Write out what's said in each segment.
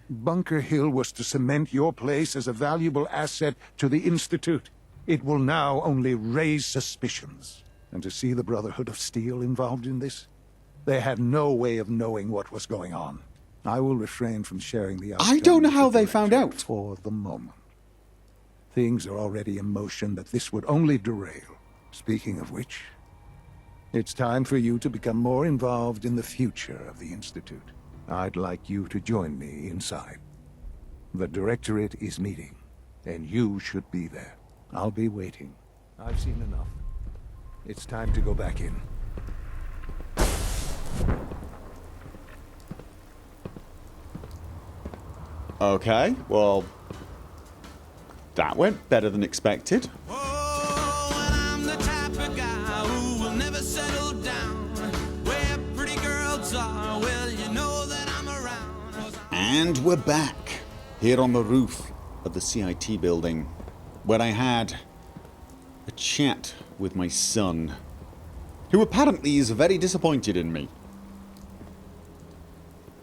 Bunker Hill was to cement your place as a valuable asset to the Institute. It will now only raise suspicions. And to see the Brotherhood of Steel involved in this? They had no way of knowing what was going on. I will refrain from sharing the outcome. I don't know with how the they found Director out. for the moment. Things are already in motion that this would only derail. Speaking of which, it's time for you to become more involved in the future of the Institute. I'd like you to join me inside. The Directorate is meeting, and you should be there. I'll be waiting. I've seen enough. It's time to go back in. Okay, well, that went better than expected. Oh, and I'm the type of guy who will never settle down. Where pretty girls are, well, you know that I'm around. And we're back, here on the roof of the CIT building, where I had a chat with my son, who apparently is very disappointed in me.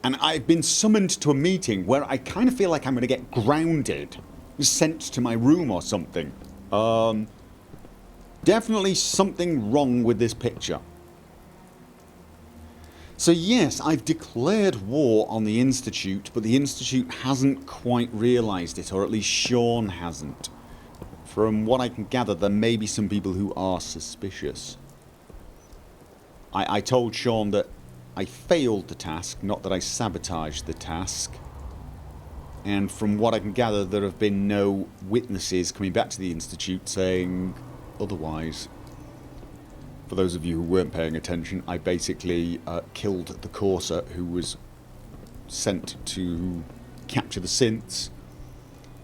And I've been summoned to a meeting where I kind of feel like I'm going to get grounded, sent to my room or something. Definitely something wrong with this picture. So yes, I've declared war on the Institute, but the Institute hasn't quite realised it, or at least Sean hasn't. From what I can gather, there may be some people who are suspicious. I told Sean that I failed the task, not that I sabotaged the task. And from what I can gather, there have been no witnesses coming back to the Institute saying otherwise. For those of you who weren't paying attention, I basically killed the Courser who was sent to capture the synths,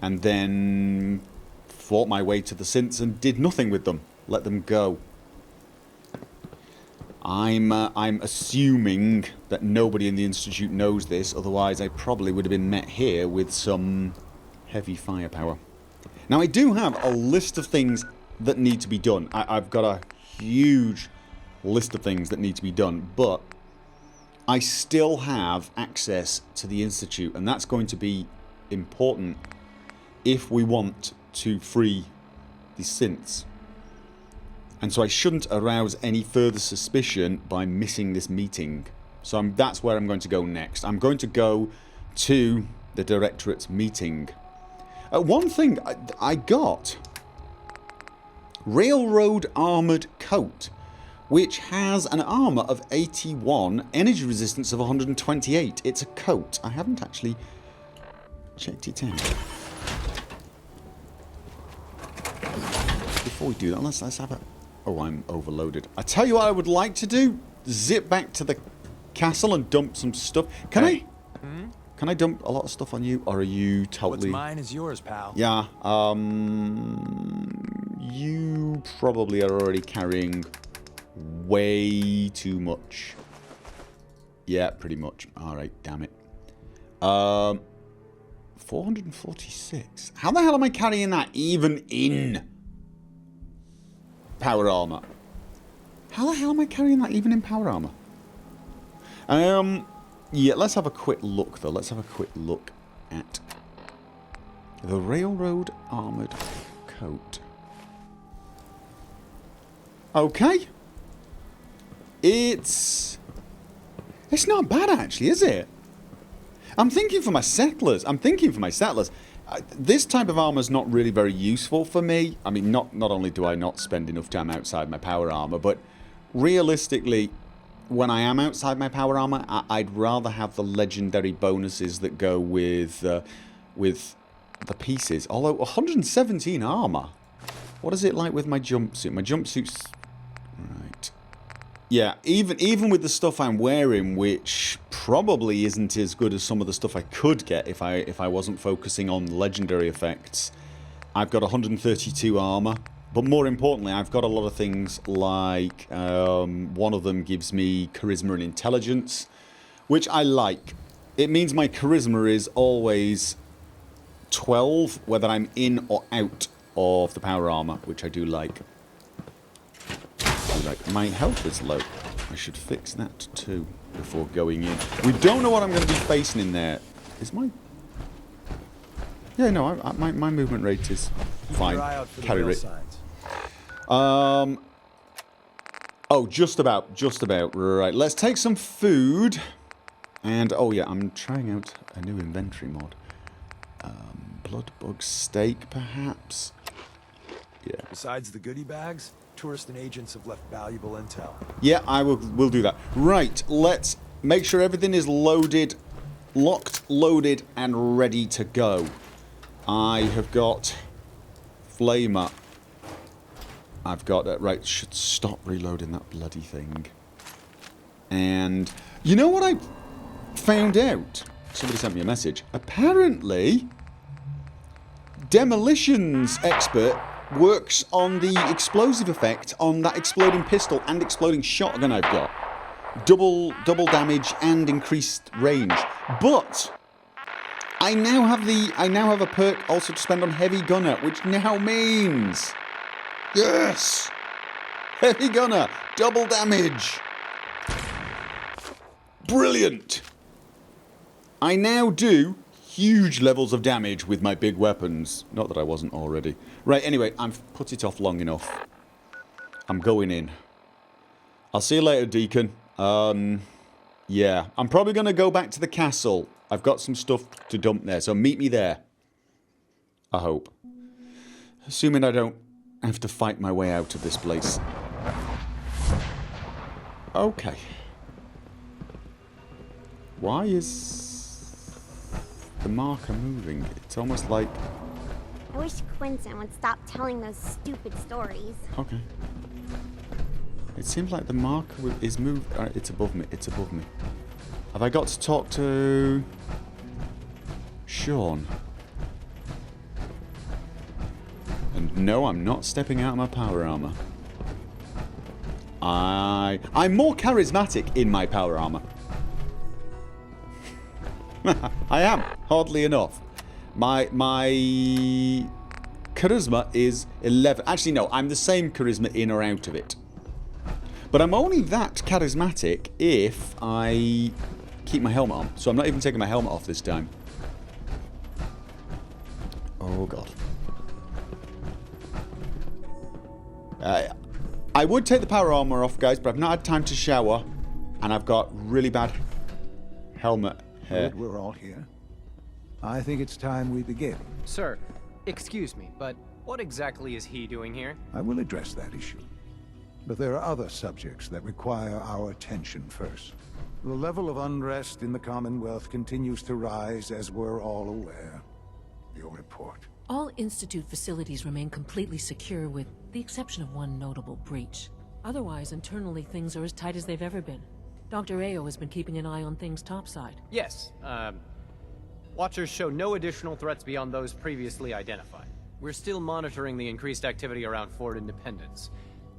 and then fought my way to the synths and did nothing with them. Let them go. I'm assuming that nobody in the Institute knows this, otherwise I probably would have been met here with some heavy firepower. Now I do have a list of things that need to be done. I've got a huge list of things that need to be done, but I still have access to the Institute, and that's going to be important if we want to free the synths. And so I shouldn't arouse any further suspicion by missing this meeting. So that's where I'm going to go next. I'm going to go to the Directorate's meeting. One thing I got. Railroad Armoured Coat, which has an armour of 81, energy resistance of 128. It's a coat. I haven't actually checked it out. Before we do that, let's have a... Oh, I'm overloaded. I tell you what I would like to do. Zip back to the castle and dump some stuff. Can I... Can I dump a lot of stuff on you? Or are you totally... What's mine is yours, pal. Yeah, you probably are already carrying way too much. Yeah, pretty much. Alright, damn it. 446. How the hell am I carrying that even in power armor? How the hell am I carrying that even in power armor? Yeah, let's have a quick look though. Let's have a quick look at the Railroad Armoured Coat. Okay. It's not bad actually, is it? I'm thinking for my settlers. This type of armor is not really very useful for me. I mean, not only do I not spend enough time outside my power armor, but realistically, when I am outside my power armor, I'd rather have the legendary bonuses that go with the pieces. Although 117 armor. What is it like with my jumpsuit? My jumpsuit's right. Yeah, even with the stuff I'm wearing, which probably isn't as good as some of the stuff I could get if I wasn't focusing on legendary effects. I've got 132 armor, but more importantly, I've got a lot of things like one of them gives me charisma and intelligence, which I like. It means my charisma is always 12, whether I'm in or out of the power armor, which I do like. My health is low. I should fix that too before going in. We don't know what I'm going to be facing in there. Is my Yeah, no, my movement rate is fine. Keep your eye out for the Carry rail rate. signs. Oh, just about. Right, let's take some food. And, oh yeah, I'm trying out a new inventory mod. Bloodbug steak, perhaps? Yeah. Besides the goodie bags, tourists and agents have left valuable intel. Yeah, we'll do that. Right, let's make sure everything is loaded, locked, loaded, and ready to go. I have got flamer. I've got right, should stop reloading that bloody thing. And you know what I found out? Somebody sent me a message. Apparently, demolitions expert works on the explosive effect on that exploding pistol and exploding shotgun I've got. Double damage and increased range. But I now have a perk also to spend on heavy gunner, which now means yes! Heavy gunner, double damage. Brilliant. I now do huge levels of damage with my big weapons. Not that I wasn't already. Right, anyway, I've put it off long enough. I'm going in. I'll see you later, Deacon. Yeah. I'm probably going to go back to the castle. I've got some stuff to dump there, so meet me there. I hope. Assuming I don't have to fight my way out of this place. Okay. Why is the marker moving? It's almost like... I wish Quinton would stop telling those stupid stories. Okay. It seems like the marker is moved. It's above me. It's above me. Have I got to talk to Sean? And no, I'm not stepping out of my power armor. I'm more charismatic in my power armor. I am, oddly enough. My charisma is 11. Actually, no, I'm the same charisma in or out of it. But I'm only that charismatic if I keep my helmet on. So I'm not even taking my helmet off this time. Oh, God. I would take the power armor off, guys, but I've not had time to shower. And I've got really bad helmet hair. Good, we're all here. I think it's time we begin. Sir, excuse me, but what exactly is he doing here? I will address that issue. But there are other subjects that require our attention first. The level of unrest in the Commonwealth continues to rise, as we're all aware. Your report. All Institute facilities remain completely secure with the exception of one notable breach. Otherwise, internally things are as tight as they've ever been. Dr. Ao has been keeping an eye on things topside. Yes, Watchers show no additional threats beyond those previously identified. We're still monitoring the increased activity around Fort Independence,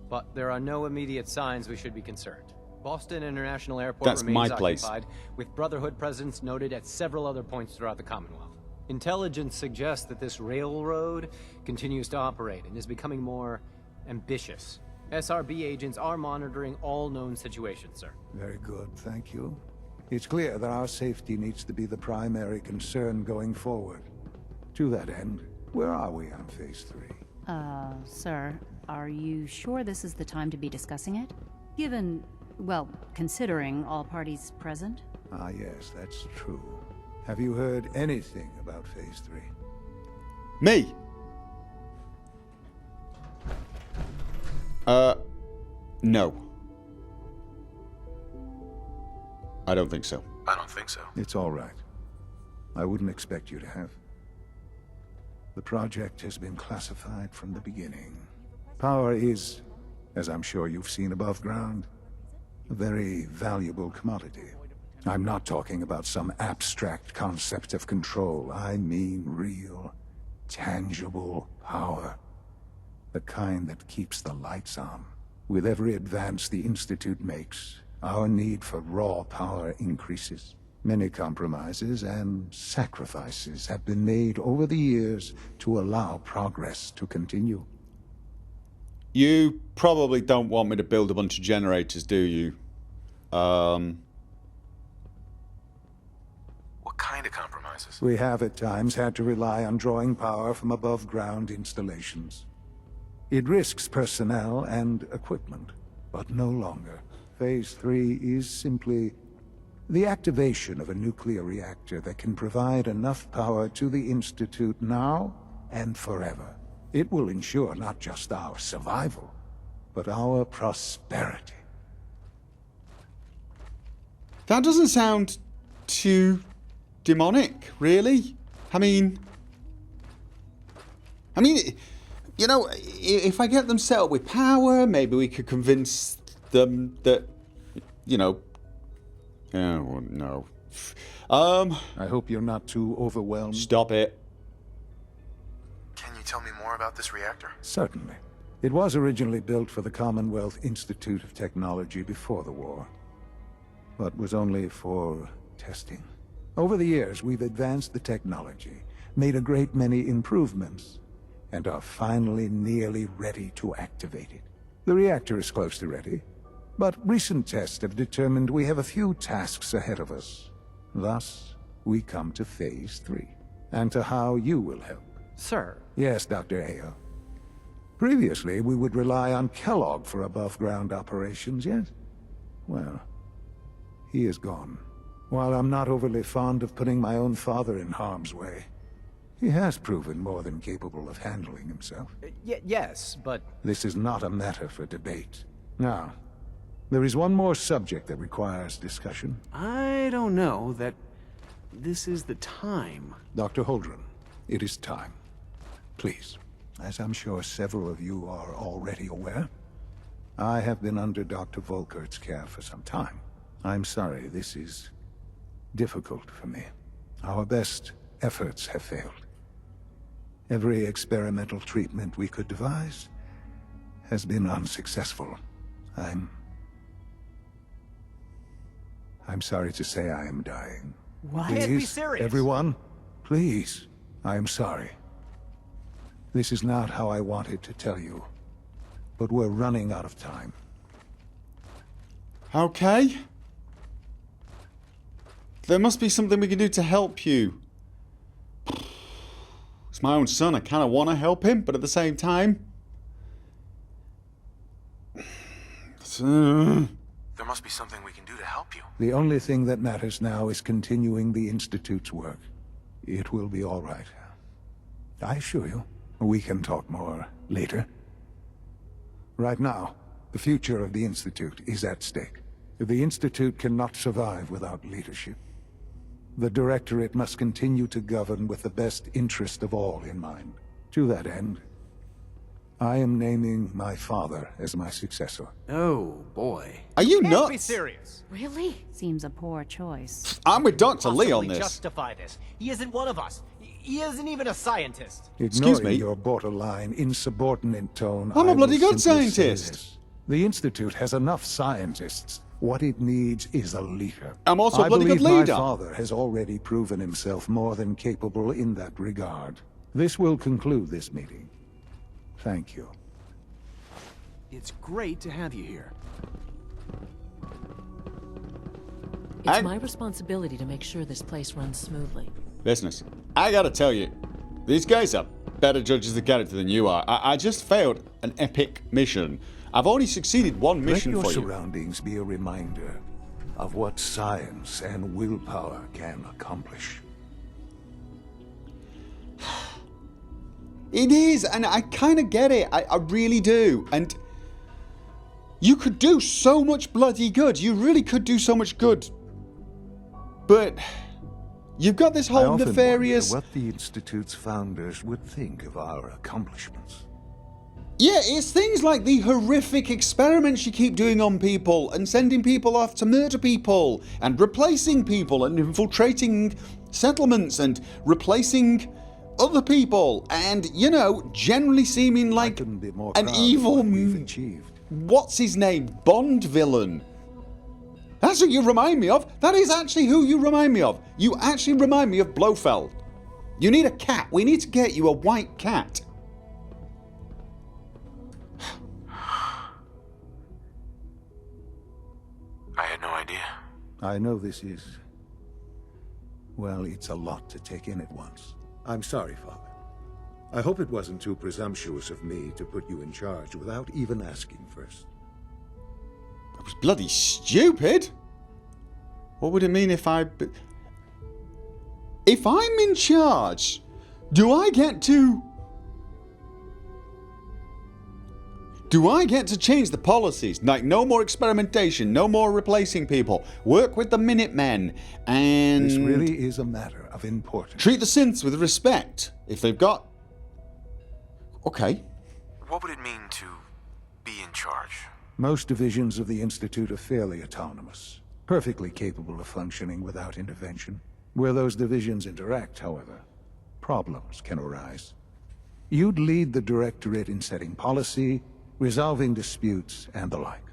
but there are no immediate signs we should be concerned. Boston International Airport remains occupied, with Brotherhood presence noted at several other points throughout the Commonwealth. Intelligence suggests that this railroad continues to operate and is becoming more ambitious. SRB agents are monitoring all known situations, sir. Very good, thank you. It's clear that our safety needs to be the primary concern going forward. To that end, where are we on Phase 3? Sir, are you sure this is the time to be discussing it? Given, well, considering all parties present? Ah, yes, that's true. Have you heard anything about Phase 3? Me? No. I don't think so. I don't think so. It's all right. I wouldn't expect you to have. The project has been classified from the beginning. Power is, as I'm sure you've seen above ground, a very valuable commodity. I'm not talking about some abstract concept of control. I mean real, tangible power. The kind that keeps the lights on. With every advance the Institute makes, our need for raw power increases. Many compromises and sacrifices have been made over the years to allow progress to continue. You probably don't want me to build a bunch of generators, do you? What kind of compromises? We have at times had to rely on drawing power from above-ground installations. It risks personnel and equipment, but no longer. Phase 3 is simply the activation of a nuclear reactor that can provide enough power to the Institute now and forever. It will ensure not just our survival, but our prosperity. That doesn't sound too demonic, really. I mean, you know, if I get them set up with power, maybe we could convince them that, you know... Oh, no. I hope you're not too overwhelmed. Stop it. Can you tell me more about this reactor? Certainly. It was originally built for the Commonwealth Institute of Technology before the war, but was only for testing. Over the years, we've advanced the technology, made a great many improvements, and are finally nearly ready to activate it. The reactor is close to ready, but recent tests have determined we have a few tasks ahead of us. Thus, we come to Phase 3, and to how you will help. Sir. Yes, Dr. Ayo. Previously, we would rely on Kellogg for above-ground operations, yes? Well, he is gone. While I'm not overly fond of putting my own father in harm's way, he has proven more than capable of handling himself. Yes, but... This is not a matter for debate. Now, there is one more subject that requires discussion. I don't know that this is the time. Dr. Holdren, it is time. Please, as I'm sure several of you are already aware, I have been under Dr. Volkert's care for some time. I'm sorry, this is difficult for me. Our best efforts have failed. Every experimental treatment we could devise has been unsuccessful. I'm sorry to say I am dying. What? Please, Can't be serious. everyone, please, I am sorry. This is not how I wanted to tell you, but we're running out of time. Okay. There must be something we can do to help you. It's my own son. I kind of want to help him, but at the same time... There must be something we can do to help you. The only thing that matters now is continuing the Institute's work. It will be all right. I assure you, we can talk more later. Right now, the future of the Institute is at stake. The Institute cannot survive without leadership. The Directorate must continue to govern with the best interest of all in mind. To that end, I am naming my father as my successor. Oh, boy. Are you Can't be nuts? serious. Really? Seems a poor choice. I'm with Dr. Lee on Possibly this. justify this. He isn't one of us. He isn't even a scientist. Ignoring me? your borderline, insubordinate tone, I'm a I bloody will good simply say scientist. this. The Institute has enough scientists. What it needs is a leader. I'm also a I bloody good believe leader. my father has already proven himself more than capable in that regard. This will conclude this meeting. Thank you. It's great to have you here. It's my responsibility to make sure this place runs smoothly. Business. I gotta tell you, these guys are better judges of character than you are. I just failed an epic mission. I've only succeeded one mission Let for your you. surroundings be a reminder of what science and willpower can accomplish. It is, and I kind of get it. I really do. And you could do so much bloody good. You really could do so much good. But you've got this I whole often nefarious... wonder what the Institute's founders would think of our accomplishments. Yeah, it's things like the horrific experiments you keep doing on people and sending people off to murder people and replacing people and infiltrating settlements and replacing other people and, you know, generally seeming like couldn't be more an proud of evil... what we've achieved. What's his name? Bond villain. That's who you remind me of. That is actually who you remind me of. You actually remind me of Blofeld. You need a cat. We need to get you a white cat. I had no idea. I know this is Well, it's a lot to take in at once. I'm sorry, Father. I hope it wasn't too presumptuous of me to put you in charge without even asking first. That was bloody stupid. What would it mean if I... If I'm in charge, do I get to... Do I get to change the policies? Like, no more experimentation, no more replacing people. Work with the Minutemen, and... This really is a matter of importance. Treat the synths with respect. If they've got... Okay. What would it mean to be in charge? Most divisions of the Institute are fairly autonomous, perfectly capable of functioning without intervention. Where those divisions interact, however, problems can arise. You'd lead the Directorate in setting policy, resolving disputes, and the like.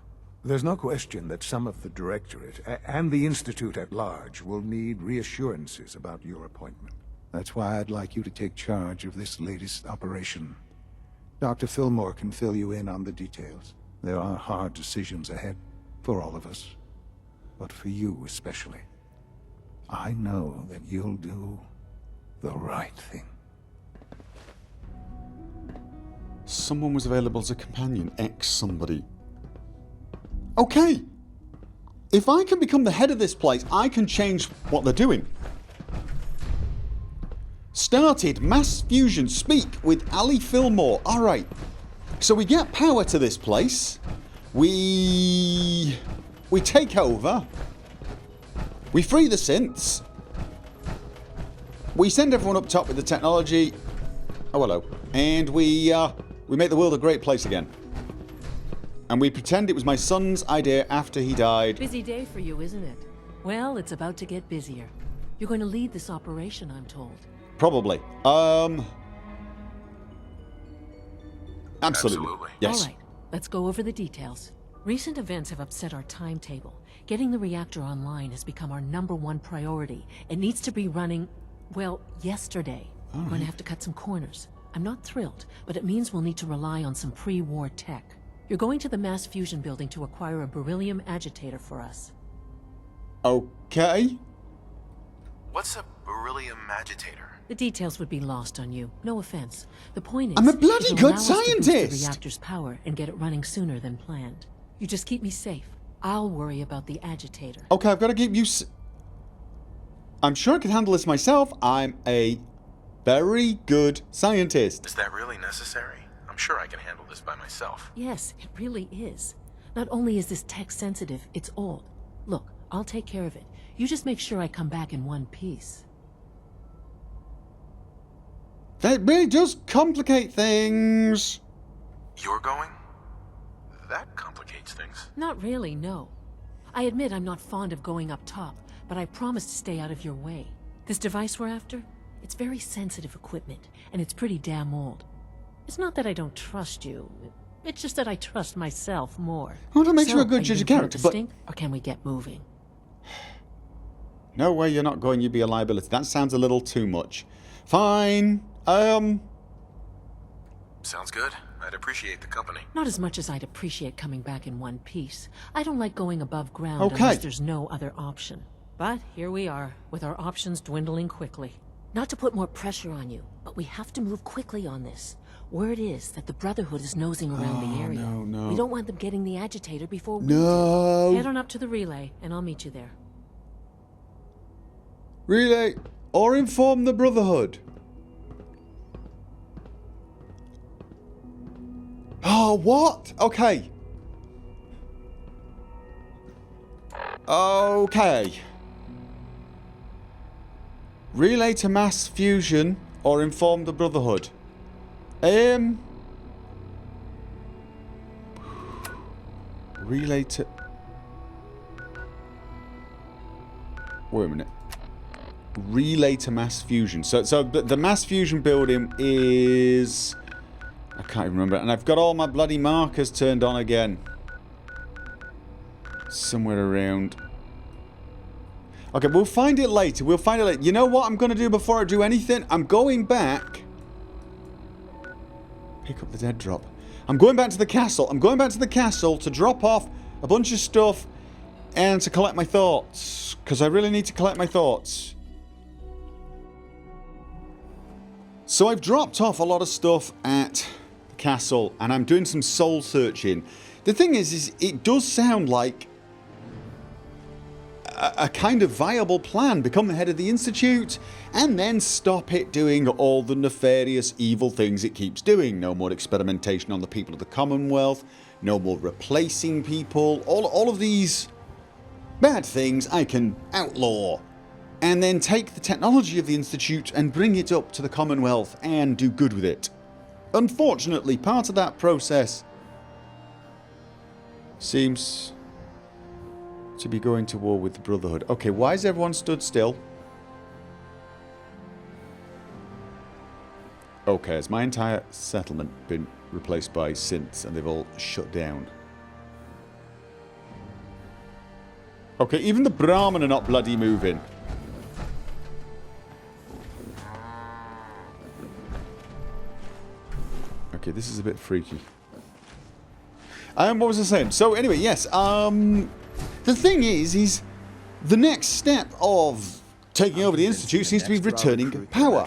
There's no question that some of the Directorate and the Institute at large will need reassurances about your appointment. That's why I'd like you to take charge of this latest operation. Dr. Fillmore can fill you in on the details. There are hard decisions ahead for all of us, but for you especially. I know that you'll do the right thing. Someone was available as a companion. X somebody. Okay. If I can become the head of this place, I can change what they're doing. Started mass fusion. Speak with Ali Fillmore. Alright. So we get power to this place. We take over. We free the synths. We send everyone up top with the technology. Oh, hello. And we make the world a great place again. And we pretend it was my son's idea after he died. Busy day for you, isn't it? Well, it's about to get busier. You're going to lead this operation, I'm told. Probably. Absolutely. Yes. All right, let's go over the details. Recent events have upset our timetable. Getting the reactor online has become our #1 priority. It needs to be running, well, yesterday. We're going to have to cut some corners. I'm not thrilled, but it means we'll need to rely on some pre-war tech. You're going to the mass fusion building to acquire a beryllium agitator for us. Okay. What's a beryllium agitator? The details would be lost on you. No offense. The point is, I'm a bloody it'll good allow us to boost scientist! the reactor's power and get it running sooner than planned. You just keep me safe. I'll worry about the agitator. Okay, I've got to keep you... I'm sure I can handle this myself. I'm a very good scientist. Is that really necessary? I'm sure I can handle this by myself. Yes, it really is. Not only is this tech sensitive, it's old. Look, I'll take care of it. You just make sure I come back in one piece. That really does complicate things. You're going? That complicates things. Not really, no. I admit I'm not fond of going up top, but I promise to stay out of your way. This device we're after? It's very sensitive equipment, and it's pretty damn old. It's not that I don't trust you. It's just that I trust myself more. Well, that makes you a good are judge you of character, but... or can we get moving? No way you're not going, you'd be a liability. That sounds a little too much. Fine. Sounds good. I'd appreciate the company. Not as much as I'd appreciate coming back in one piece. I don't like going above ground Okay. unless there's no other option. But here we are, with our options dwindling quickly. Not to put more pressure on you, but we have to move quickly on this. Word is that the Brotherhood is nosing around the area. no. We don't want them getting the agitator before we No. do. Head on up to the relay, and I'll meet you there. Relay or inform the Brotherhood. Oh, what? Okay. Okay. Relay to mass fusion or inform the Brotherhood. Relay to... Wait a minute. Relay to mass fusion. So the mass fusion building is... I can't even remember. And I've got all my bloody markers turned on again. Somewhere around... Okay, we'll find it later. We'll find it later. You know what I'm going to do before I do anything? I'm going back... Pick up the dead drop. I'm going back to the castle. I'm going back to the castle to drop off a bunch of stuff and to collect my thoughts. Because I really need to collect my thoughts. So I've dropped off a lot of stuff at the castle, and I'm doing some soul searching. The thing is it does sound like a kind of viable plan. Become the head of the Institute, and then stop it doing all the nefarious, evil things it keeps doing. No more experimentation on the people of the Commonwealth. No more replacing people. All of these bad things I can outlaw. And then take the technology of the Institute and bring it up to the Commonwealth and do good with it. Unfortunately, part of that process seems to be going to war with the Brotherhood. Okay, why has everyone stood still? Okay, has my entire settlement been replaced by synths and they've all shut down? Okay, even the Brahmin are not bloody moving. Okay, this is a bit freaky. What was I saying? So anyway, yes, the thing is the next step of taking over the Institute seems to be returning power.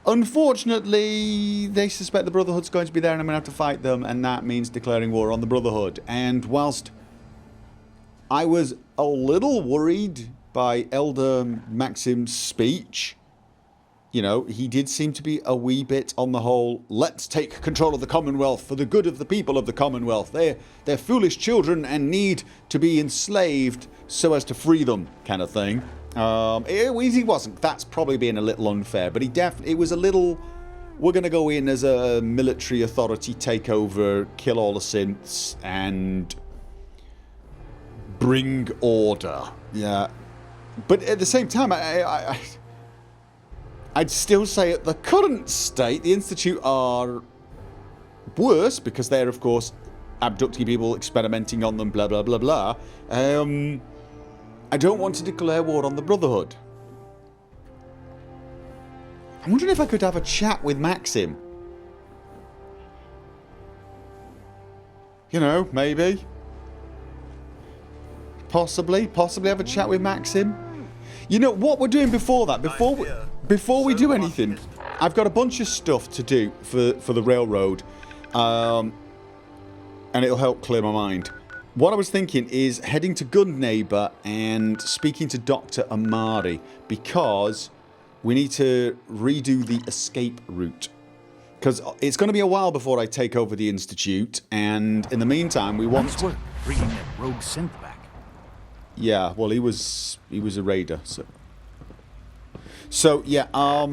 Unfortunately, they suspect the Brotherhood's going to be there and I'm going to have to fight them, and that means declaring war on the Brotherhood. And whilst I was a little worried by Elder Maxim's speech, you know, he did seem to be a wee bit on the whole, let's take control of the Commonwealth for the good of the people of the Commonwealth. They're foolish children and need to be enslaved so as to free them, kind of thing. He wasn't. That's probably being a little unfair, but it was a little, we're going to go in as a military authority, take over, kill all the synths, and bring order. Yeah. But at the same time, I'd still say at the current state, the Institute are worse because they're, of course, abducting people, experimenting on them, blah, blah, blah, blah. I don't want to declare war on the Brotherhood. I'm wondering if I could have a chat with Maxim. You know, maybe. Possibly have a chat with Maxim. You know, what we're doing before that, before we do anything, I've got a bunch of stuff to do for the railroad, and it'll help clear my mind. What I was thinking is heading to Gungneighbor and speaking to Dr. Amari, because we need to redo the escape route. Because it's going to be a while before I take over the Institute, and in the meantime we want... Nice work, bringing that rogue synth back. Yeah, well, he was a raider, so yeah, what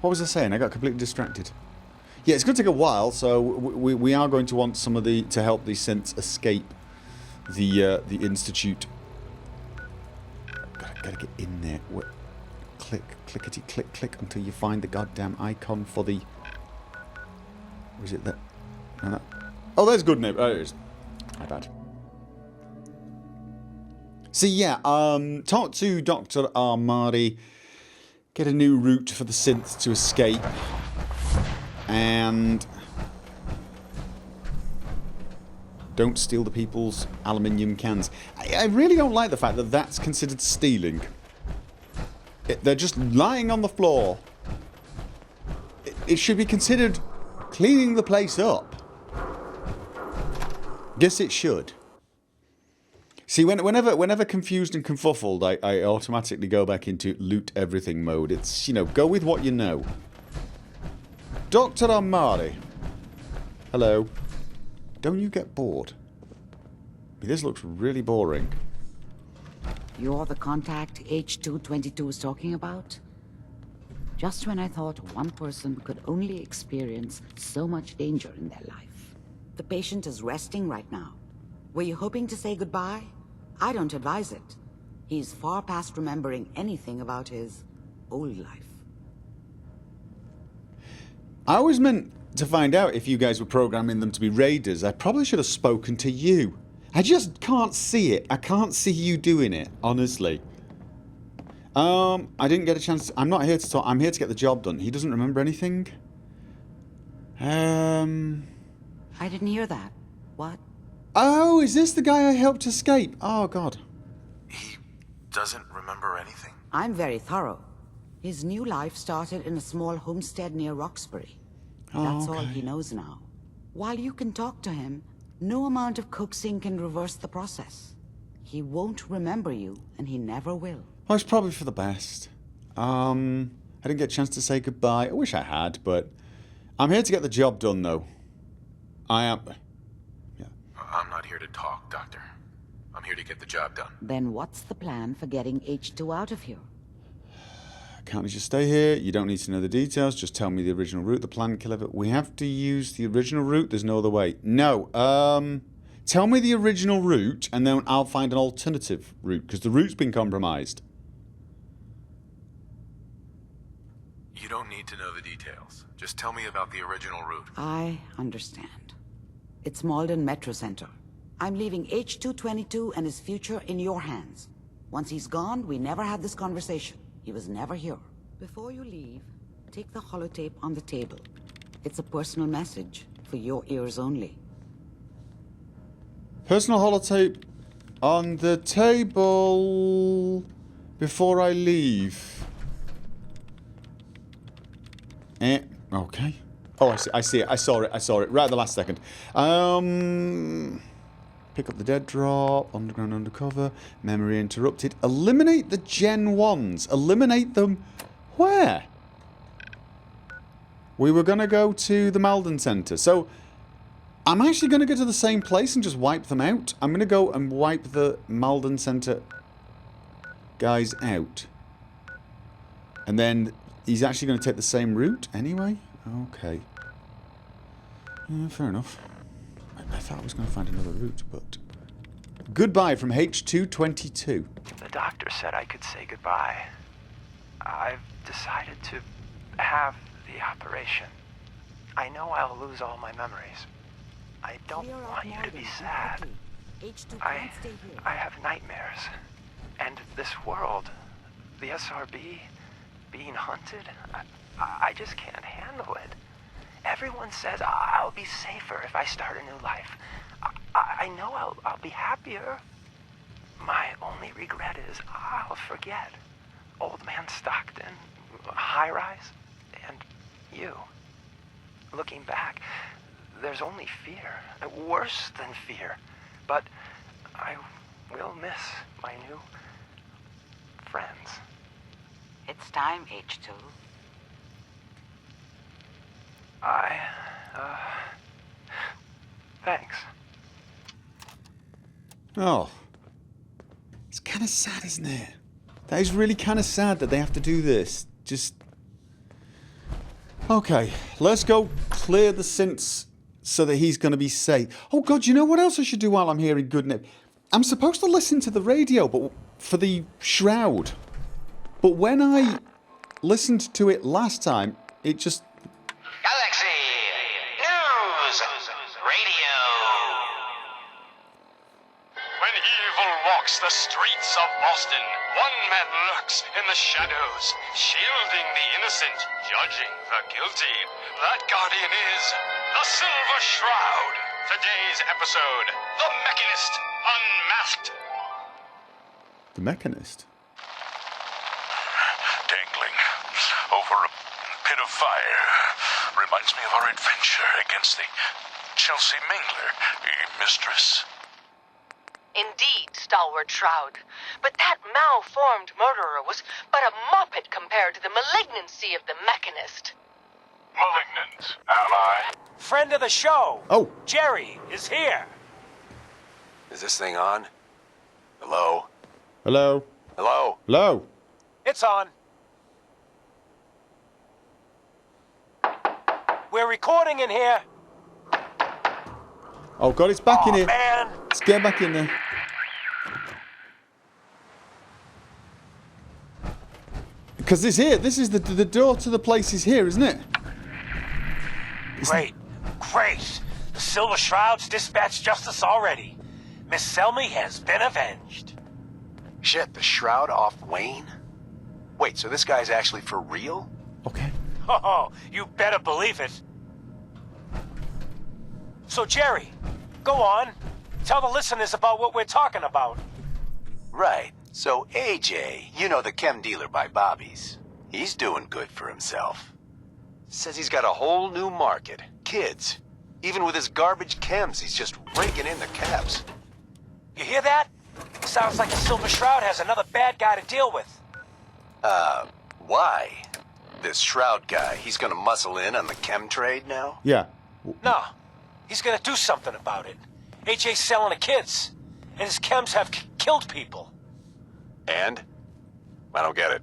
was I saying? I got completely distracted. Yeah, it's going to take a while, so we are going to want some of to help the synths escape the Institute. Gotta get in there. Click, clickety, click, click until you find the goddamn icon for the... Or is it that? Oh, there's good name. Oh, it is. My bad. So yeah, talk to Dr. Amari, get a new route for the synths to escape, and don't steal the people's aluminium cans. I really don't like the fact that that's considered stealing. They're just lying on the floor. It should be considered cleaning the place up. Guess it should. See, whenever confused and confuffled, I automatically go back into loot everything mode. It's, you know, go with what you know. Dr. Amari. Hello. Don't you get bored? This looks really boring. You're the contact H222 was talking about? Just when I thought one person could only experience so much danger in their life. The patient is resting right now. Were you hoping to say goodbye? I don't advise it. He's far past remembering anything about his old life. I always meant to find out if you guys were programming them to be raiders. I probably should have spoken to you. I just can't see it. I can't see you doing it, honestly. I didn't get a chance. I'm not here to talk. I'm here to get the job done. He doesn't remember anything. I didn't hear that. What? Oh, is this the guy I helped escape? Oh, God. He doesn't remember anything? I'm very thorough. His new life started in a small homestead near Roxbury. That's all he knows now. While you can talk to him, no amount of coaxing can reverse the process. He won't remember you, and he never will. Well, it's probably for the best. I didn't get a chance to say goodbye. I wish I had, but I'm here to get the job done, though. I am. Yeah. I'm not here to talk, Doctor. I'm here to get the job done. Then what's the plan for getting H2 out of here? Can't we just stay here? You don't need to know the details. Just tell me the original route, the plan, kill it. We have to use the original route. There's no other way. No. Tell me the original route, and then I'll find an alternative route, because the route's been compromised. You don't need to know the details. Just tell me about the original route. I understand. It's Malden Metro Center. I'm leaving H222 and his future in your hands. Once he's gone, we never had this conversation. He was never here. Before you leave, take the holotape on the table. It's a personal message for your ears only. Personal holotape on the table before I leave. Okay. Oh, I see it. I saw it. Right at the last second. Pick up the dead drop. Underground undercover. Memory interrupted. Eliminate the Gen 1s. Eliminate them where? We were going to go to the Malden Center. So, I'm actually going to go to the same place and just wipe them out. I'm going to go and wipe the Malden Center guys out. And then he's actually going to take the same route anyway? Okay. Yeah, fair enough. I thought I was going to find another route, but... Goodbye from H222. The doctor said I could say goodbye. I've decided to have the operation. I know I'll lose all my memories. I don't want you to be sad. I have nightmares. And this world, the SRB, being hunted, I just can't handle it. Everyone says I'll be safer if I start a new life. I know I'll be happier. My only regret is I'll forget Old Man Stockton, High Rise, and you. Looking back, there's only fear, worse than fear. But I will miss my new friends. It's time, H2. Thanks. Oh. It's kind of sad, isn't it? That is really kind of sad that they have to do this. Just... Okay, let's go clear the synths so that he's going to be safe. Oh God, you know what else I should do while I'm here in Goodnip? I'm supposed to listen to the radio but for the Shroud. But when I listened to it last time, it just... Galaxy News Radio. When evil walks the streets of Boston, one man lurks in the shadows, shielding the innocent, judging the guilty. That guardian is the Silver Shroud. Today's episode, The Mechanist Unmasked. The Mechanist? Dangling over a pit of fire. Reminds me of our adventure against the Chelsea Mingler, mistress. Indeed, stalwart Shroud. But that malformed murderer was but a muppet compared to the malignancy of the Mechanist. Malignant, am I? Friend of the show. Oh. Jerry is here. Is this thing on? Hello? Hello? Hello? Hello? It's on. We're recording in here. Oh God, it's back in here. Man. Let's get back in there. Because it's here. This is the door to the place is here, isn't it? Great. The Silver Shroud's dispatched justice already. Miss Selmy has been avenged. Shit, the Shroud off Wayne? Wait, so this guy's actually for real? Okay. Oh, you better believe it. So, Jerry, go on. Tell the listeners about what we're talking about. Right. So AJ, you know, the chem dealer by Bobby's, he's doing good for himself. Says he's got a whole new market. Kids. Even with his garbage chems, he's just raking in the cabs. You hear that? Sounds like the Silver Shroud has another bad guy to deal with. Why? This Shroud guy, he's gonna muscle in on the chem trade now? Yeah. No, he's gonna do something about it. AJ's selling the kids, and his chems have killed people. And? I don't get it.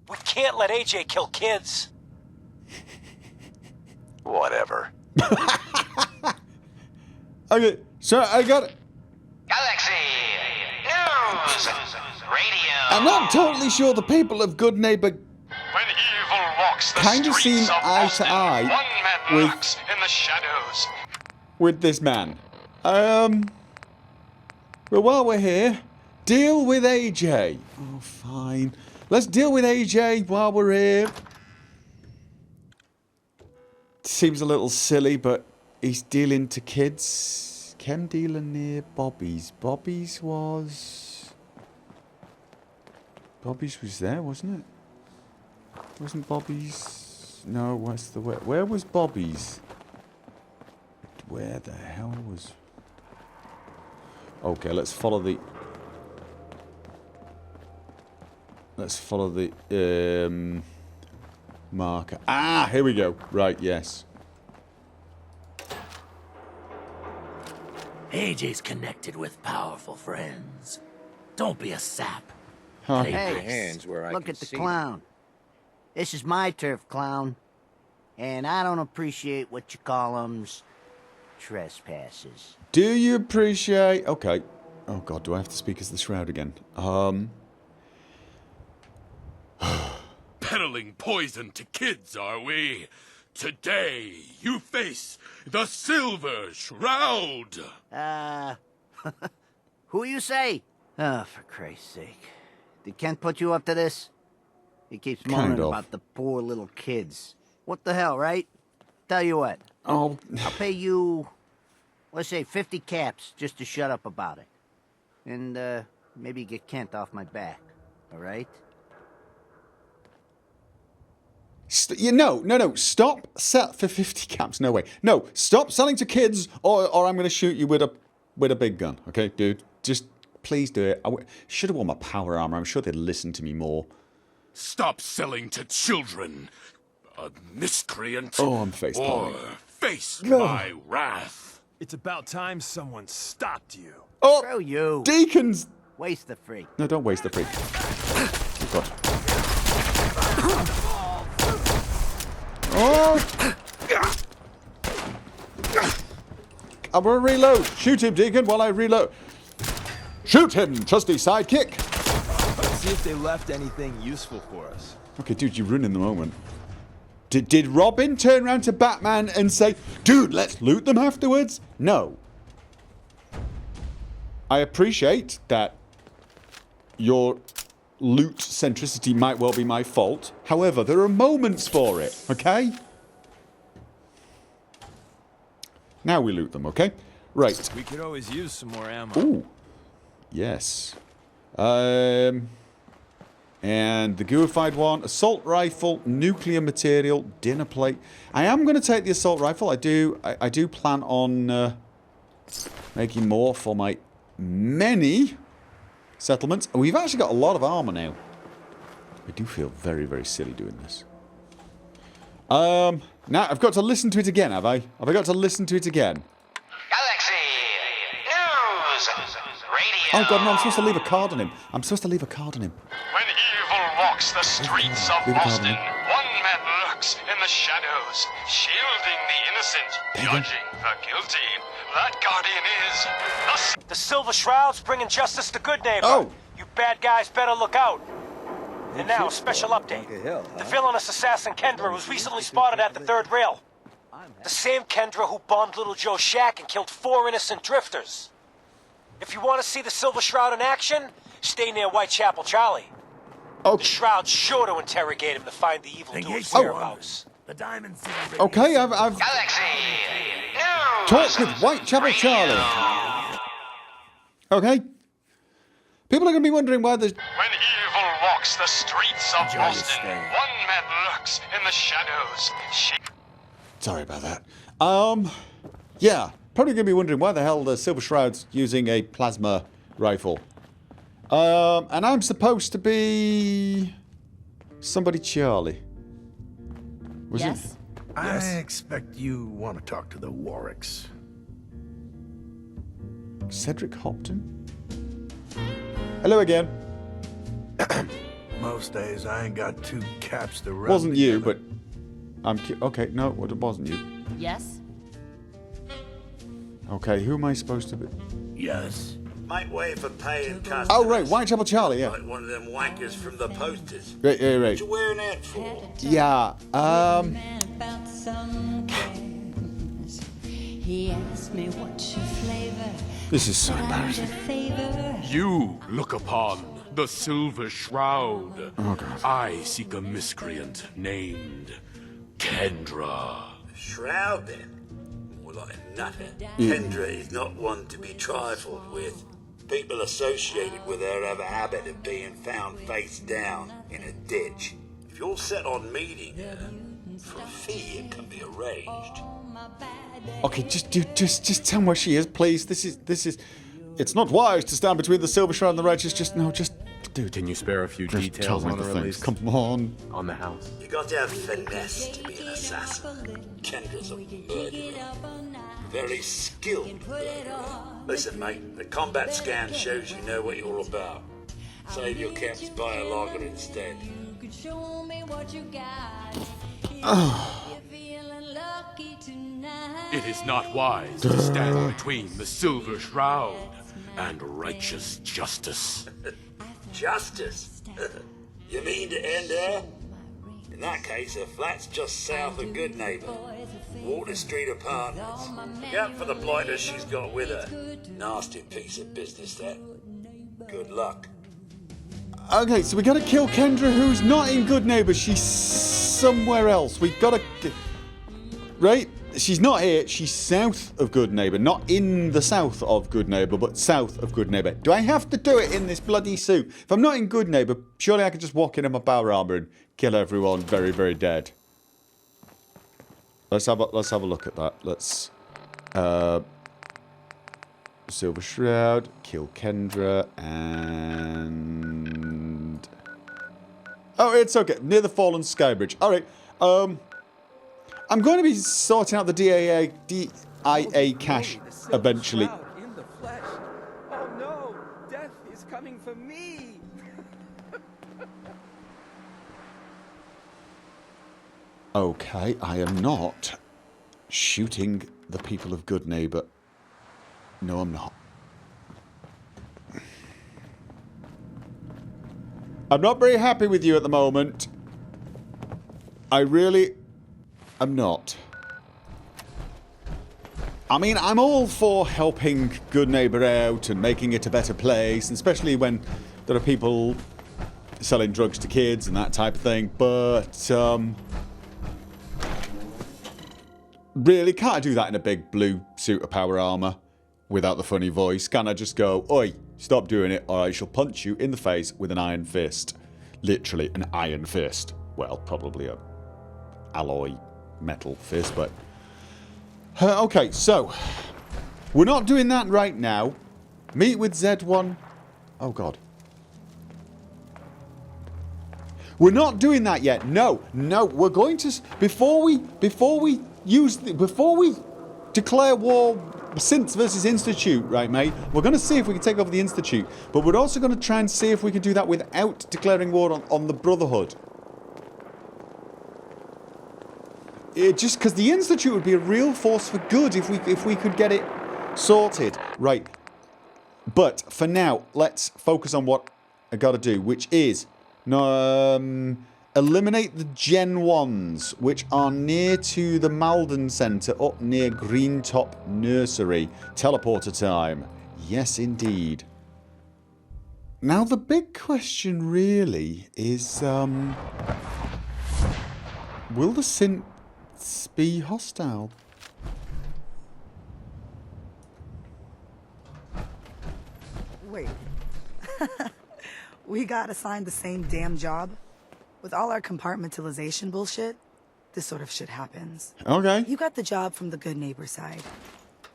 We can't let AJ kill kids. Whatever. Okay, so I got it. Galaxy News Radio. I'm not totally sure the people of Good Neighbor When evil walks the kind of seem streets of eye Boston, to eye one man with lurks in the shadows. this man. Well, while we're here, deal with AJ. Oh, fine. Let's deal with AJ while we're here. Seems a little silly, but he's dealing to kids. Chem dealer near Bobby's. Bobby's was there, wasn't it? Wasn't Bobby's? No, where was Bobby's? Where the hell was... Okay, let's follow the marker. Ah, here we go. Right, yes. AJ's connected with powerful friends. Don't be a sap. Huh. Play Hey, nice. hands where I Look can at the see clown. This is my turf, clown. And I don't appreciate what you call 'em's trespasses. Do you appreciate... Okay. Oh, God, do I have to speak as the Shroud again? Peddling poison to kids, are we? Today, you face the Silver Shroud. Who you say? Oh, for Christ's sake. Did Kent put you up to this? He keeps moaning Kind of. about the poor little kids. What the hell, right? Tell you what. Oh. I'll pay you, let's say 50 caps just to shut up about it. And, maybe get Kent off my back. All right? No. Stop for 50 caps. No way. No, stop selling to kids, or I'm going to shoot you with a big gun. Okay, dude? Just please do it. I should have worn my power armor. I'm sure they'd listen to me more. Stop selling to children, a miscreant. Oh, I'm face Or palming. face my wrath. It's about time someone stopped you. Oh, Screw you. Deacons. Waste the freak. No, don't waste the freak. Oh, God. Oh! I'm gonna reload. Shoot him, Deacon, while I reload. Shoot him, trusty sidekick. Let's see if they left anything useful for us. Okay, dude, you're ruining the moment. Did Robin turn around to Batman and say, dude, let's loot them afterwards? No. I appreciate that your loot centricity might well be my fault. However, there are moments for it, okay? Now we loot them, okay? Right. We could always use some more ammo. Ooh. Yes. And the gooified one, assault rifle, nuclear material, dinner plate. I am going to take the assault rifle. I do plan on making more for my many settlements. We've actually got a lot of armor now. I do feel very, very silly doing this. Now I've got to listen to it again, have I? Have I got to listen to it again? Galaxy News Radio. Oh God, no! I'm supposed to leave a card on him. I'm supposed to leave a card on him. When evil walks the streets of Leave a card on Boston, him. one man lurks in the shadows, shielding the innocent, judging the guilty. That guardian is The Silver Shroud's bringing justice to Good Neighbor. Oh. You bad guys better look out. And now, a special update. The villainous assassin Kendra was recently spotted at the third rail. The same Kendra who bombed Little Joe's shack and killed 4 innocent drifters. If you want to see the Silver Shroud in action, stay near Whitechapel Charlie. Oh. The Shroud's sure to interrogate him to find the evildoer's whereabouts. The Diamond City. Okay, I've Galaxy News talked with Whitechapel Charlie. Okay. People are going to be wondering why there's... When evil walks the streets of Boston, one man lurks in the shadows. Sorry about that. Yeah. Probably going to be wondering why the hell the Silver Shroud's using a plasma rifle. And I'm supposed to be... somebody Charlie. Was it? I expect you want to talk to the Warwicks. Cedric Hopton? Hello again. Most days I ain't got two caps to rub. Wasn't you, but I'm okay. No, it wasn't you. Yes? Okay, who am I supposed to be? Yes. Make way for paying customers. Oh right, Whitechapel Charlie, yeah. Like one of them wankers from the posters. Right. What you wearing that for? Yeah. He asked me what's your flavor. This is so embarrassing. You look upon the Silver Shroud. Oh God. I seek a miscreant named Kendra. Shroud then? More like a nutter. Kendra is not one to be trifled with. People associated with her have a habit of being found face down in a ditch. If you're set on meeting her, for a fee it can be arranged. Okay, just tell me where she is, please. This is. It's not wise to stand between the Silver Shroud and the righteous. Dude. Can you spare a few details on her at least? Come on. On the house. You got to have finesse to be an assassin. Kendra's a murderer. Very skilled murderer. Listen, mate, the combat scan shows you know what you're about. Save your caps, buy a lager instead. It is not wise to stand between the Silver Shroud and righteous justice. Justice? You mean to end her? In that case, her flat's just south of Good Neighbor. Water Street Apartments. Look out for the blighters she's got with her. Nasty piece of business, that. Good luck. Okay, so we gotta kill Kendra, who's not in Good Neighbor. She's somewhere else. We gotta... Right? She's not here. She's south of Good Neighbor. Not in the south of Good Neighbor, but south of Good Neighbor. Do I have to do it in this bloody suit? If I'm not in Good Neighbor, surely I could just walk in my power armor and kill everyone very, very dead. Let's have a look at that. Let's... Silver Shroud, kill Kendra, and... Oh, it's okay. Near the fallen Skybridge. Alright, I'm going to be sorting out the DIA cache eventually. In the flesh. Oh no, death is coming for me. Okay, I am not shooting the people of Good Neighbor. No, I'm not. I'm not very happy with you at the moment. I really am not. I mean, I'm all for helping Good Neighbor out and making it a better place, and especially when there are people selling drugs to kids and that type of thing, but, really, can't I do that in a big blue suit of power armor? Without the funny voice, can I just go, oi, stop doing it, or I shall punch you in the face with an iron fist. Literally, an iron fist. Well, probably a alloy metal fist, but... okay, so... We're not doing that right now. Meet with Z1... Oh, God. We're not doing that yet. No, we're going to... Before we declare war... Synths versus Institute, right, mate? We're going to see if we can take over the Institute, but we're also going to try and see if we can do that without declaring war on the Brotherhood. Just because the Institute would be a real force for good if we could get it sorted. Right. But for now, let's focus on what I got to do, which is eliminate the Gen 1s, which are near to the Malden Centre, up near Greentop Nursery. Teleporter time. Yes, indeed. Now, the big question really is, will the synths be hostile? Wait. We got assigned the same damn job? With all our compartmentalization bullshit, this sort of shit happens. Okay. You got the job from the good neighbor side.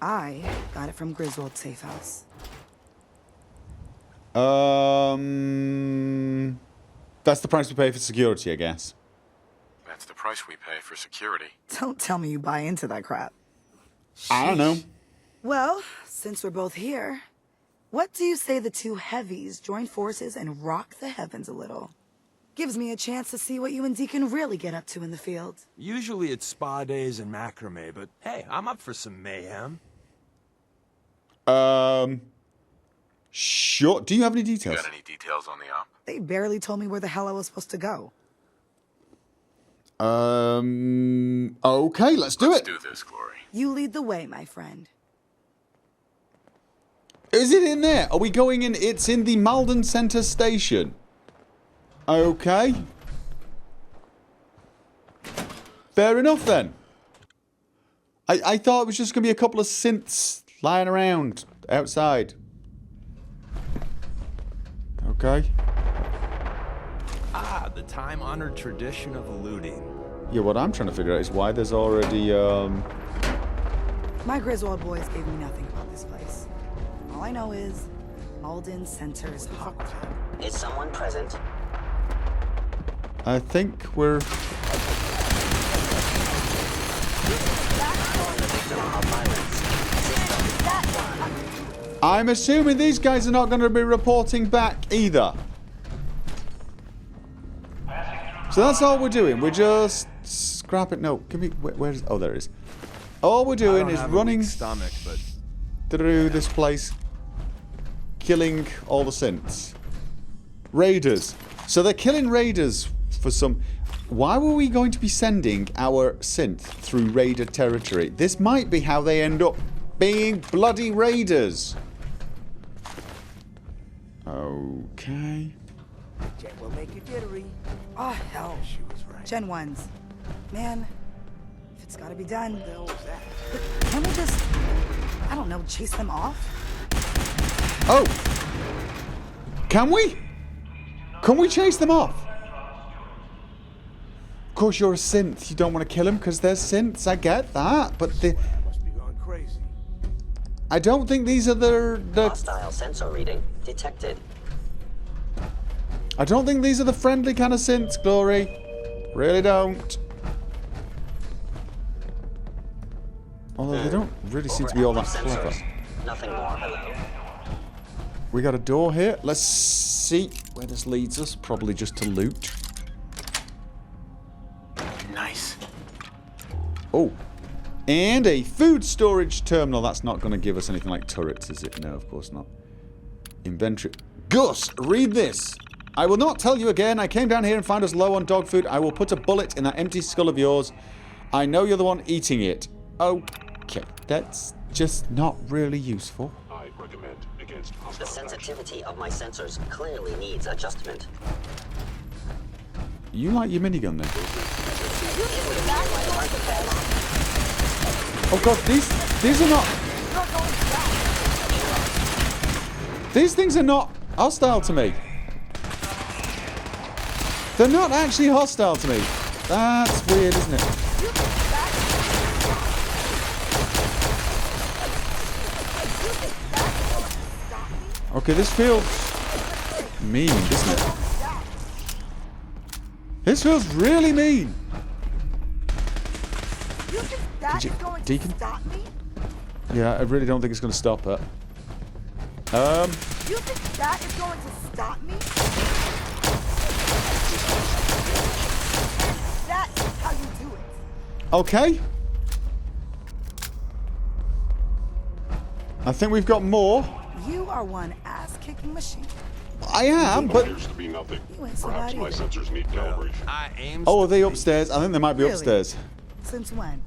I got it from Griswold's safe house. That's the price we pay for security, I guess. That's the price we pay for security. Don't tell me you buy into that crap. I don't know. Well, since we're both here, what do you say the two heavies join forces and rock the heavens a little? Gives me a chance to see what you and Deacon really get up to in the field. Usually it's spa days and macrame, but hey, I'm up for some mayhem. Sure. Do you have any details? You got any details on the op? They barely told me where the hell I was supposed to go. Okay, let's do it. Let's do this, Glory. You lead the way, my friend. Is it in there? Are we going in? It's in the Malden Center station. Okay. Fair enough then. I thought it was just going to be a couple of synths lying around outside. Okay. Ah, the time-honored tradition of looting. Yeah, what I'm trying to figure out is why there's already, My Griswold boys gave me nothing about this place. All I know is Malden Center's hot. Is someone present? I think we're... I'm assuming these guys are not going to be reporting back either. So that's all we're doing. We're just scrapping. No, can we? Where's? Oh, there it is. All we're doing is running through this place, killing all the synths. Raiders. So they're killing raiders for some. Why were we going to be sending our synth through raider territory? This might be how they end up being bloody raiders. Okay. Jen will make you jittery. Oh, hell. She was right. Gen 1s. Man, if it's gotta be done. Can we just, I don't know, chase them off? Oh! Can we? Can we chase them off? Of course, you're a synth. You don't want to kill them because they're synths. I get that. But the... I don't think these are the... Hostile sensor reading detected. I don't think these are the friendly kind of synths, Glory. Really don't. Although they don't really seem to be all that clever. Nothing more, hello. We got a door here. Let's see where this leads us. Probably just to loot. Nice. Oh. And a food storage terminal. That's not going to give us anything like turrets, is it? No, of course not. Inventory. Gus, read this. I will not tell you again. I came down here and found us low on dog food. I will put a bullet in that empty skull of yours. I know you're the one eating it. Okay, that's just not really useful. I recommend against the sensitivity of my sensors clearly needs adjustment. You like your minigun then? Oh god, these are not... These things are not hostile to me. They're not actually hostile to me. That's weird, isn't it? Okay, this feels mean, doesn't it? This feels really mean. You think that is going Deacon? to stop me? Yeah, I really don't think it's going to stop it. You think that is going to stop me? That's how you do it. Okay. I think we've got more. You are one ass-kicking machine. I am, but... You ain't so bad either. Sensors need calibration. Oh, are they upstairs? I think they might be Really? upstairs. Since when?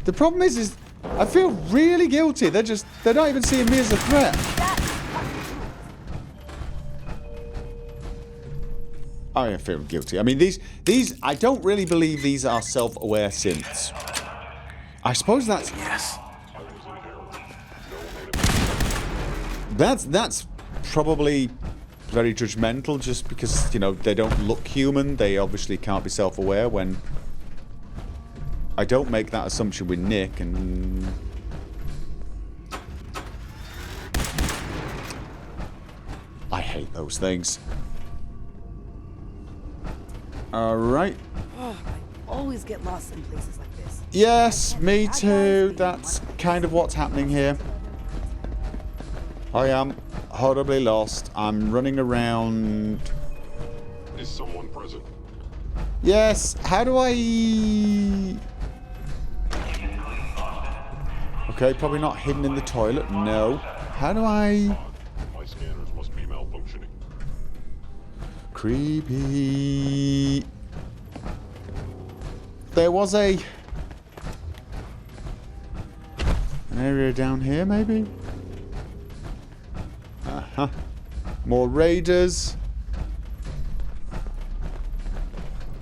The problem is I feel really guilty. They're not even seeing me as a threat. I feel guilty. I mean, these, I don't really believe these are self-aware synths. I suppose that's... Yes. That's probably very judgmental, just because, you know, they don't look human. They obviously can't be self-aware when... I don't make that assumption with Nick, and... I hate those things. Alright. Oh, I always get lost in places like this. Yes, me too. That's kind of what's happening here. I am horribly lost. I'm running around. Is someone present? Yes, how do I... Okay, probably not hidden in the toilet. No. How do I... My scanners must be malfunctioning. Creepy. There was an area down here, maybe? Uh-huh. More raiders.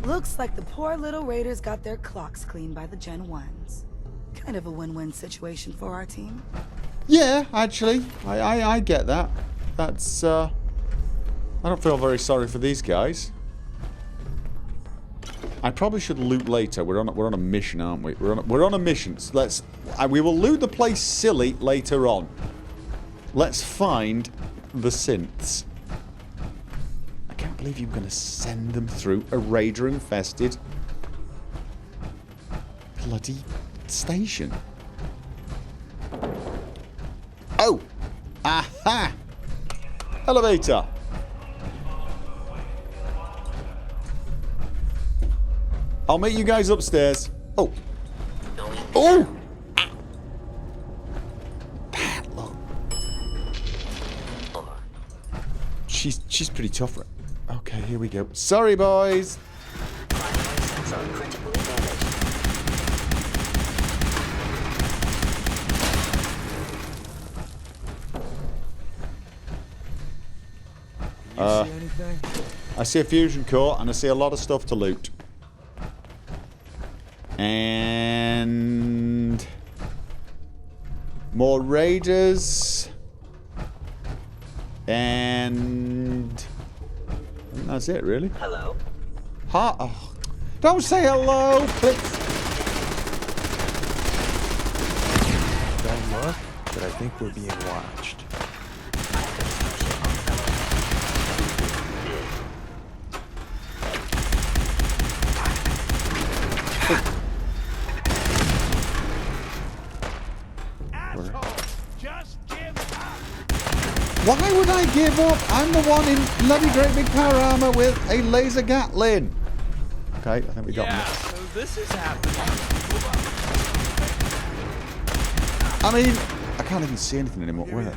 Looks like the poor little raiders got their clocks cleaned by the Gen 1s. Kind of a win-win situation for our team. Yeah, actually. I get that. That's, I don't feel very sorry for these guys. I probably should loot later. We're on a mission, aren't we? We're on a mission. So we will loot the place silly later on. Let's find the synths. I can't believe you're going to send them through a raider-infested bloody station. Oh! Aha! Elevator! I'll meet you guys upstairs. Oh! Oh! That look. She's pretty tough. Okay, here we go. Sorry, boys. See anything? I see a fusion core and I see a lot of stuff to loot. And more raiders. And I think that's it, really. Hello? Ha! Oh, don't say hello, please. Bad luck, but I think we're being watched. Why would I give up? I'm the one in bloody great big power armor with a laser Gatling. Okay, I think we got him. So this is happening. I mean, I can't even see anything anymore. Where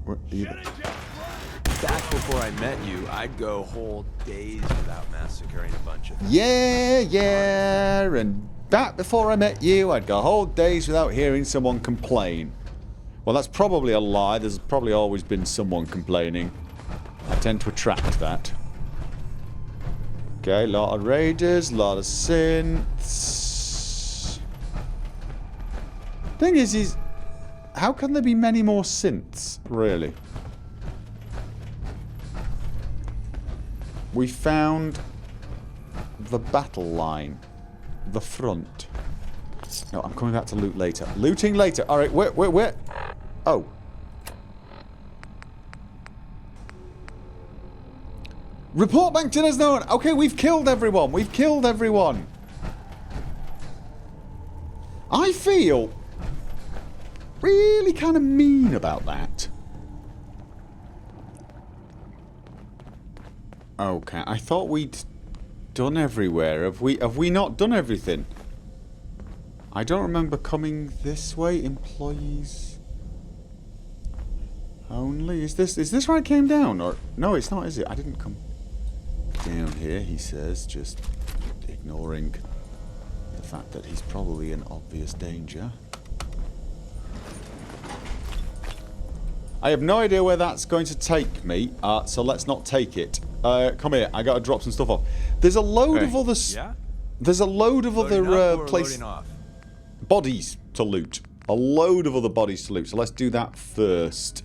are you? Back before I met you, I'd go whole days without massacring a bunch of them. Yeah, and back before I met you, I'd go whole days without hearing someone complain. Well, that's probably a lie. There's probably always been someone complaining. I tend to attract that. Okay, a lot of raiders, a lot of synths. Thing is, how can there be many more synths, really? We found the battle line. The front. No, I'm coming back to loot later. Looting later. Alright, where? Oh. Report back to us known. Okay, we've killed everyone. We've killed everyone. I feel really kind of mean about that. Okay, I thought we'd done everywhere. Have we not done everything? I don't remember coming this way. Employees only. Is this where I came down? Or no, it's not, is it? I didn't come down here, he says, just ignoring the fact that he's probably in obvious danger. I have no idea where that's going to take me, so let's not take it. Come here, I gotta drop some stuff off. There's a load of other... Yeah? There's a load of other loading off? bodies to loot. A load of other bodies to loot, so let's do that first.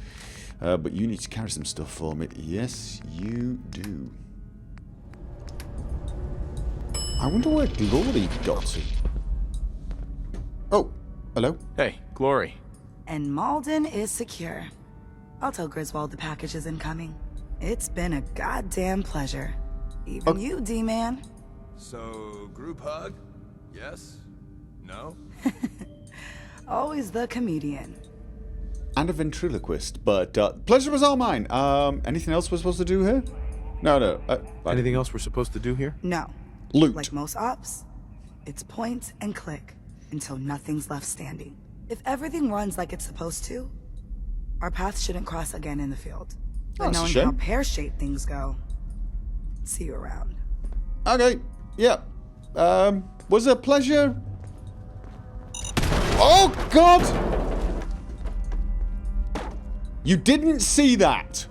But you need to carry some stuff for me. Yes, you do. I wonder where Glory got to. Oh, hello. Hey, Glory. And Malden is secure. I'll tell Griswold the package is incoming. It's been a goddamn pleasure. Even you, D-Man. So, group hug? Yes? No? Always the comedian. And a ventriloquist, but pleasure was all mine. Anything else we're supposed to do here? No. Anything else we're supposed to do here? No. Loot. Like most ops, it's point and click until nothing's left standing. If everything runs like it's supposed to, our paths shouldn't cross again in the field. But That's a knowing shame. how pear-shaped things go, see you around. Okay, yeah. Was a pleasure. Oh, God! You didn't see that!